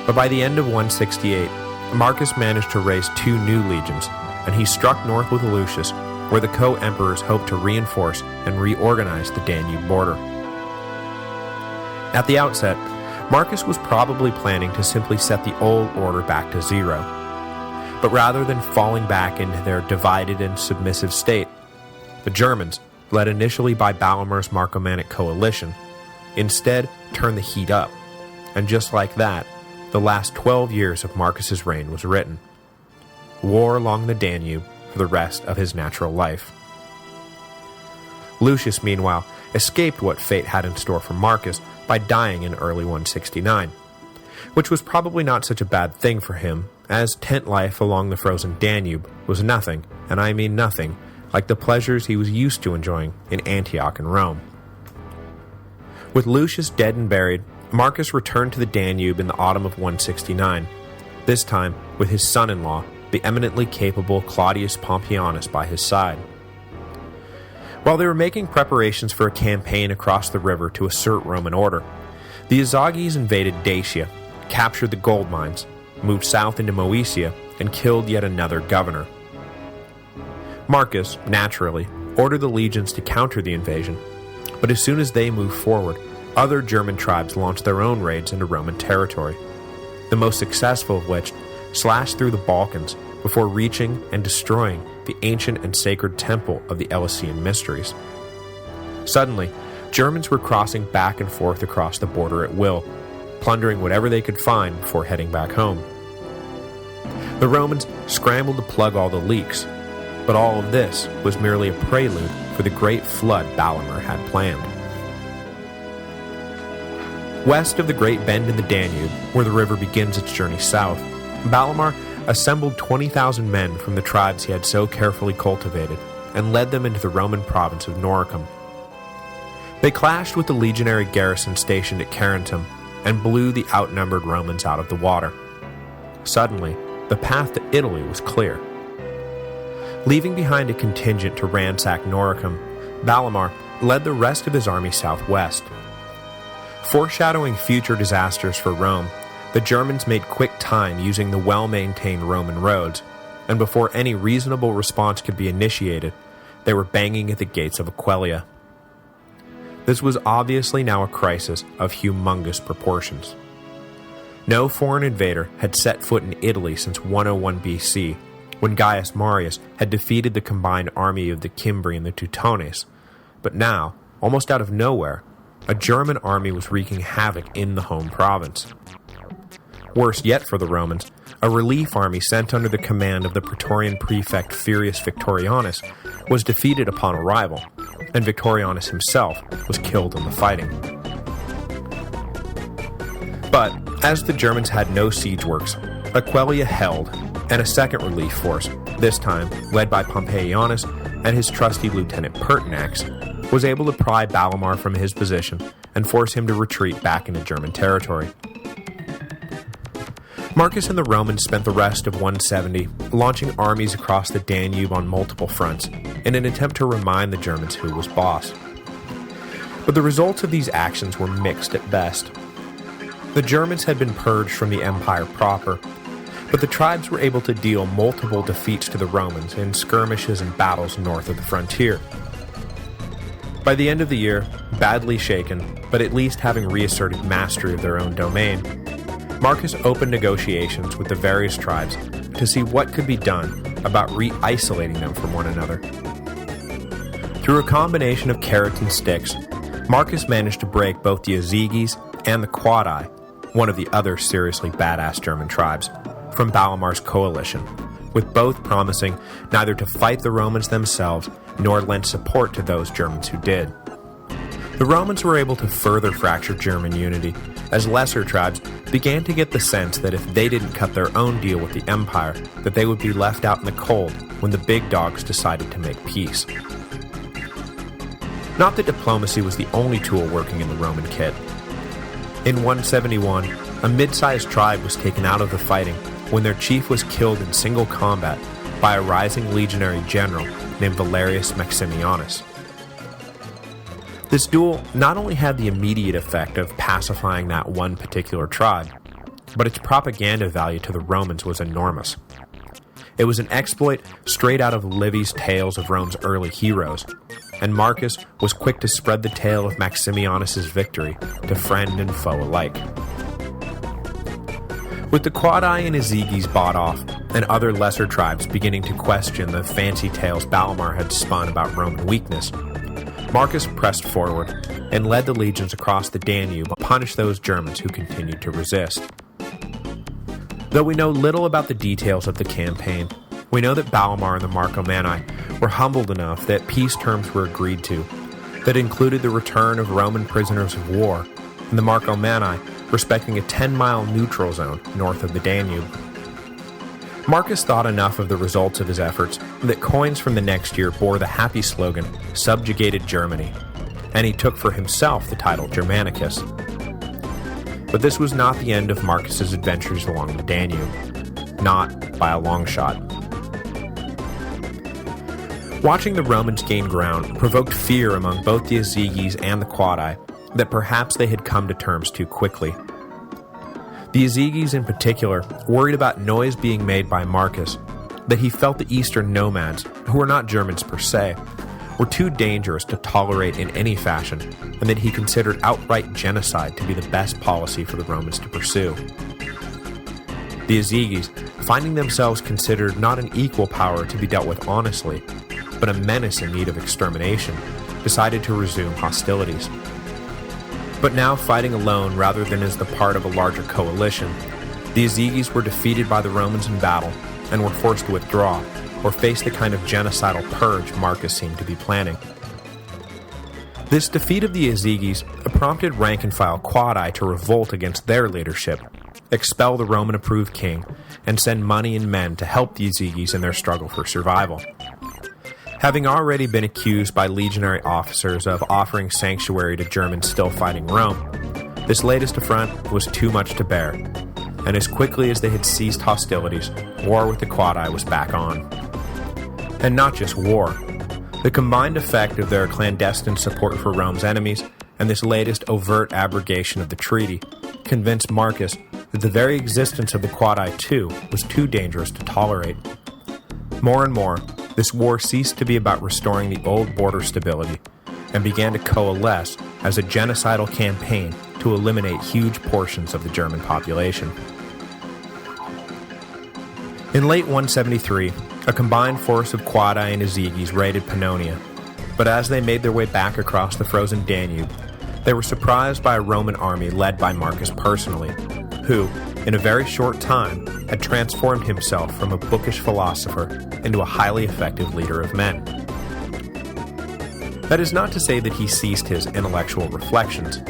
But by the end of 168, Marcus managed to raise 2 new legions, and he struck north with Lucius, where the co-emperors hoped to reinforce and reorganize the Danube border. At the outset, Marcus was probably planning to simply set the old order back to zero. But rather than falling back into their divided and submissive state, the Germans, led initially by Balimar's Marcomannic coalition, instead turned the heat up, and just like that, the last 12 years of Marcus's reign was written. War along the Danube for the rest of his natural life. Lucius, meanwhile, escaped what fate had in store for Marcus by dying in early 169, which was probably not such a bad thing for him, as tent life along the frozen Danube was nothing, and I mean nothing, like the pleasures he was used to enjoying in Antioch and Rome. With Lucius dead and buried, Marcus returned to the Danube in the autumn of 169, this time with his son-in-law, the eminently capable Claudius Pompeianus, by his side. While they were making preparations for a campaign across the river to assert Roman order, the Azages invaded Dacia, captured the gold mines, moved south into Moesia, and killed yet another governor. Marcus, naturally, ordered the legions to counter the invasion, but as soon as they moved forward, other German tribes launched their own raids into Roman territory, the most successful of which slashed through the Balkans before reaching and destroying the ancient and sacred temple of the Eleusinian Mysteries. Suddenly, Germans were crossing back and forth across the border at will, plundering whatever they could find before heading back home. The Romans scrambled to plug all the leaks, but all of this was merely a prelude for the great flood Balimar had planned. West of the Great Bend in the Danube, where the river begins its journey south, Balimar assembled 20,000 men from the tribes he had so carefully cultivated, and led them into the Roman province of Noricum. They clashed with the legionary garrison stationed at Charentum, and blew the outnumbered Romans out of the water. Suddenly, the path to Italy was clear. Leaving behind a contingent to ransack Noricum, Balimar led the rest of his army southwest. Foreshadowing future disasters for Rome, the Germans made quick time using the well-maintained Roman roads, and before any reasonable response could be initiated, they were banging at the gates of Aquileia. This was obviously now a crisis of humongous proportions. No foreign invader had set foot in Italy since 101 BC, when Gaius Marius had defeated the combined army of the Cimbri and the Teutones, but now, almost out of nowhere, a German army was wreaking havoc in the home province. Worse yet for the Romans, a relief army sent under the command of the Praetorian prefect Furius Victorianus was defeated upon arrival, and Victorianus himself was killed in the fighting. But, as the Germans had no siege works, Aquileia held, and a second relief force, this time led by Pompeianus and his trusty lieutenant Pertinax, was able to pry Balimar from his position and force him to retreat back into German territory. Marcus and the Romans spent the rest of 170 launching armies across the Danube on multiple fronts in an attempt to remind the Germans who was boss. But the results of these actions were mixed at best. The Germans had been purged from the empire proper, but the tribes were able to deal multiple defeats to the Romans in skirmishes and battles north of the frontier. By the end of the year, badly shaken, but at least having reasserted mastery of their own domain, Marcus opened negotiations with the various tribes to see what could be done about re-isolating them from one another. Through a combination of carrots and sticks, Marcus managed to break both the Azages and the Quadi, one of the other seriously badass German tribes, from Balimar's coalition, with both promising neither to fight the Romans themselves nor lend support to those Germans who did. The Romans were able to further fracture German unity, as lesser tribes began to get the sense that if they didn't cut their own deal with the Empire, that they would be left out in the cold when the big dogs decided to make peace. Not that diplomacy was the only tool working in the Roman kit. In 171, a mid-sized tribe was taken out of the fighting when their chief was killed in single combat by a rising legionary general named Valerius Maximianus. This duel not only had the immediate effect of pacifying that one particular tribe, but its propaganda value to the Romans was enormous. It was an exploit straight out of Livy's tales of Rome's early heroes, and Marcus was quick to spread the tale of Maximianus's victory to friend and foe alike. With the Quadi and Ezygis bought off, and other lesser tribes beginning to question the fancy tales Balamar had spun about Roman weakness, Marcus pressed forward and led the legions across the Danube to punish those Germans who continued to resist. Though we know little about the details of the campaign, we know that Balamar and the Marcomanni were humbled enough that peace terms were agreed to that included the return of Roman prisoners of war, and the Marcomanni respecting a 10-mile neutral zone north of the Danube. Marcus thought enough of the results of his efforts that coins from the next year bore the happy slogan, "Subjugated Germany," and he took for himself the title Germanicus. But this was not the end of Marcus's adventures along the Danube. Not by a long shot. Watching the Romans gain ground provoked fear among both the Ezygis and the Quadi that perhaps they had come to terms too quickly. The Ezygis in particular worried about noise being made by Marcus, that he felt the eastern nomads, who were not Germans per se, were too dangerous to tolerate in any fashion, and that he considered outright genocide to be the best policy for the Romans to pursue. The Ezygis, finding themselves considered not an equal power to be dealt with honestly, but a menace in need of extermination, decided to resume hostilities. But now fighting alone rather than as the part of a larger coalition, the Ezygis were defeated by the Romans in battle and were forced to withdraw, or face the kind of genocidal purge Marcus seemed to be planning. This defeat of the Ezygis prompted rank-and-file Quadi to revolt against their leadership, expel the Roman-approved king, and send money and men to help the Ezygis in their struggle for survival. Having already been accused by legionary officers of offering sanctuary to Germans still fighting Rome, this latest affront was too much to bear, and as quickly as they had ceased hostilities, war with the Quadi was back on. And not just war. The combined effect of their clandestine support for Rome's enemies and this latest overt abrogation of the treaty convinced Marcus that the very existence of the Quadi too was too dangerous to tolerate. More and more, this war ceased to be about restoring the old border stability and began to coalesce as a genocidal campaign to eliminate huge portions of the German population. In late 173, a combined force of Quadi and Ezygis raided Pannonia, but as they made their way back across the frozen Danube, they were surprised by a Roman army led by Marcus personally, who, in a very short time, had transformed himself from a bookish philosopher into a highly effective leader of men. That is not to say that he ceased his intellectual reflections,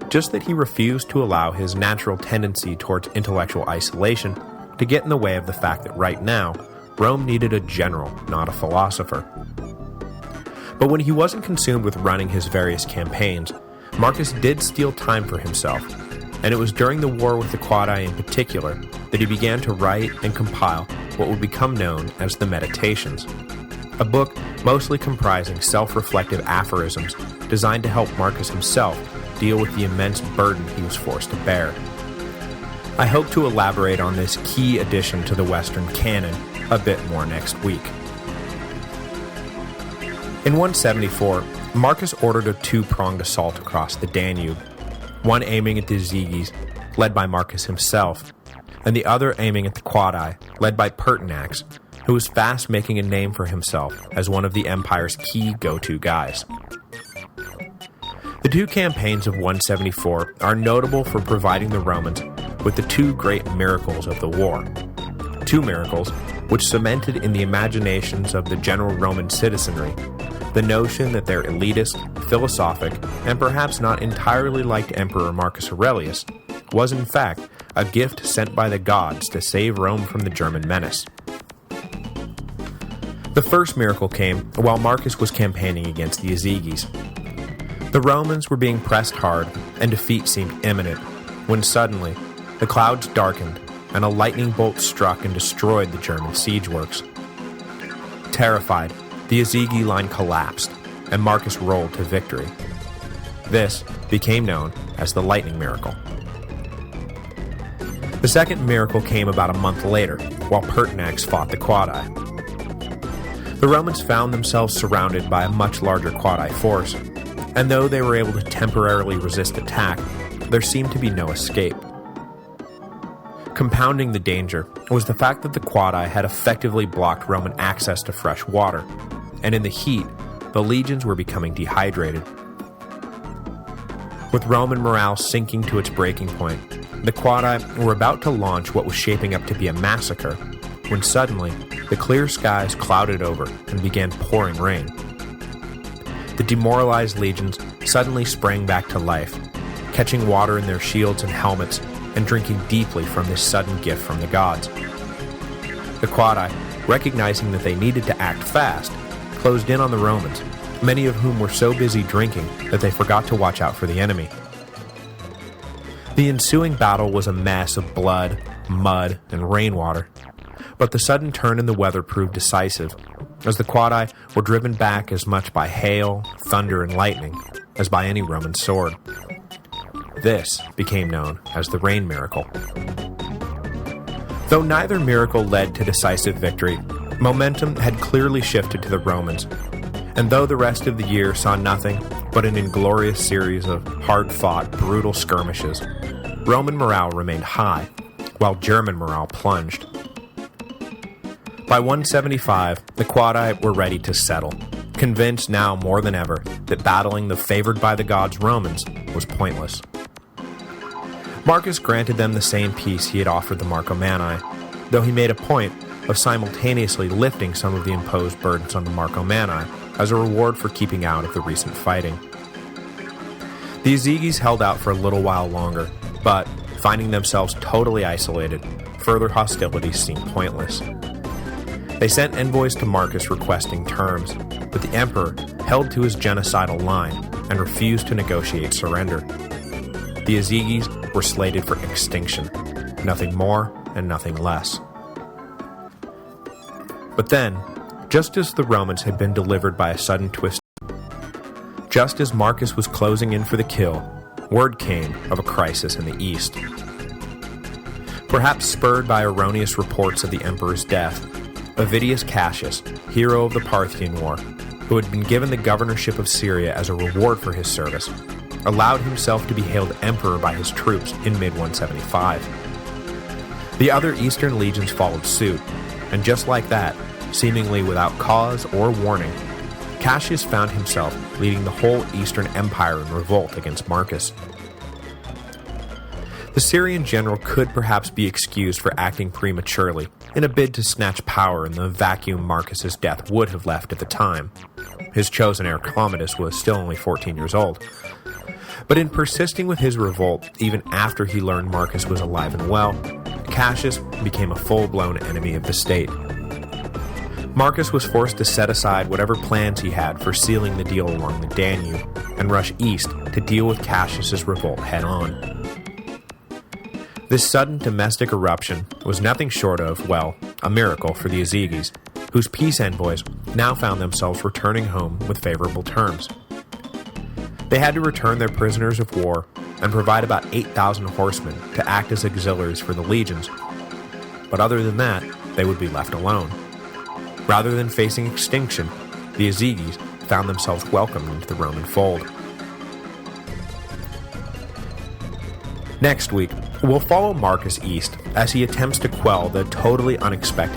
just that he refused to allow his natural tendency towards intellectual isolation to get in the way of the fact that right now, Rome needed a general, not a philosopher. But when he wasn't consumed with running his various campaigns, Marcus did steal time for himself, and it was during the war with the Quadi in particular that he began to write and compile what would become known as the Meditations, a book mostly comprising self-reflective aphorisms designed to help Marcus himself deal with the immense burden he was forced to bear. I hope to elaborate on this key addition to the Western canon a bit more next week. In 174, Marcus ordered a two-pronged assault across the Danube, one aiming at the Ezygis, led by Marcus himself, and the other aiming at the Quadi, led by Pertinax, who was fast making a name for himself as one of the Empire's key go-to guys. The two campaigns of 174 are notable for providing the Romans with the two great miracles of the war. Two miracles which cemented in the imaginations of the general Roman citizenry the notion that their elitist, philosophic, and perhaps not entirely liked Emperor Marcus Aurelius was in fact a gift sent by the gods to save Rome from the German menace. The first miracle came while Marcus was campaigning against the Ezygis. The Romans were being pressed hard, and defeat seemed imminent, when suddenly the clouds darkened and a lightning bolt struck and destroyed the German siege works. Terrified, the Ezygi line collapsed, and Marcus rolled to victory. This became known as the Lightning Miracle. The second miracle came about a month later, while Pertinax fought the Quadi. The Romans found themselves surrounded by a much larger Quadi force, and though they were able to temporarily resist attack, there seemed to be no escape. Compounding the danger was the fact that the Quadi had effectively blocked Roman access to fresh water, and in the heat, the legions were becoming dehydrated. With Roman morale sinking to its breaking point, the Quadi were about to launch what was shaping up to be a massacre, when suddenly, the clear skies clouded over and began pouring rain. The demoralized legions suddenly sprang back to life, catching water in their shields and helmets and drinking deeply from this sudden gift from the gods. The Quadi, recognizing that they needed to act fast, closed in on the Romans, many of whom were so busy drinking that they forgot to watch out for the enemy. The ensuing battle was a mess of blood, mud, and rainwater, but the sudden turn in the weather proved decisive, as the Quadi were driven back as much by hail, thunder, and lightning as by any Roman sword. This became known as the Rain Miracle. Though neither miracle led to decisive victory, momentum had clearly shifted to the Romans, and though the rest of the year saw nothing but an inglorious series of hard-fought, brutal skirmishes, Roman morale remained high, while German morale plunged. By 175, the Quadi were ready to settle, convinced now more than ever that battling the favored-by-the-gods Romans was pointless. Marcus granted them the same peace he had offered the Marcomanni, though he made a point of simultaneously lifting some of the imposed burdens on the Marcomanni as a reward for keeping out of the recent fighting. The Ezigis held out for a little while longer, but, finding themselves totally isolated, further hostilities seemed pointless. They sent envoys to Marcus requesting terms, but the emperor held to his genocidal line and refused to negotiate surrender. The Ezigis were slated for extinction, nothing more and nothing less. But then, just as the Romans had been delivered by a sudden twist, just as Marcus was closing in for the kill, word came of a crisis in the east. Perhaps spurred by erroneous reports of the emperor's death, Avidius Cassius, hero of the Parthian War, who had been given the governorship of Syria as a reward for his service, allowed himself to be hailed emperor by his troops in mid-175. The other eastern legions followed suit, and just like that, seemingly without cause or warning, Cassius found himself leading the whole Eastern Empire in revolt against Marcus. The Syrian general could perhaps be excused for acting prematurely in a bid to snatch power in the vacuum Marcus's death would have left at the time. His chosen heir Commodus was still only 14 years old. But in persisting with his revolt, even after he learned Marcus was alive and well, Cassius became a full-blown enemy of the state. Marcus was forced to set aside whatever plans he had for sealing the deal along the Danube and rush east to deal with Cassius's revolt head-on. This sudden domestic eruption was nothing short of, well, a miracle for the Ezigis, whose peace envoys now found themselves returning home with favorable terms. They had to return their prisoners of war and provide about 8,000 horsemen to act as auxiliaries for the legions, but other than that, they would be left alone. Rather than facing extinction, the Ezigis found themselves welcomed into the Roman fold. Next week, we'll follow Marcus east as he attempts to quell the totally unexpected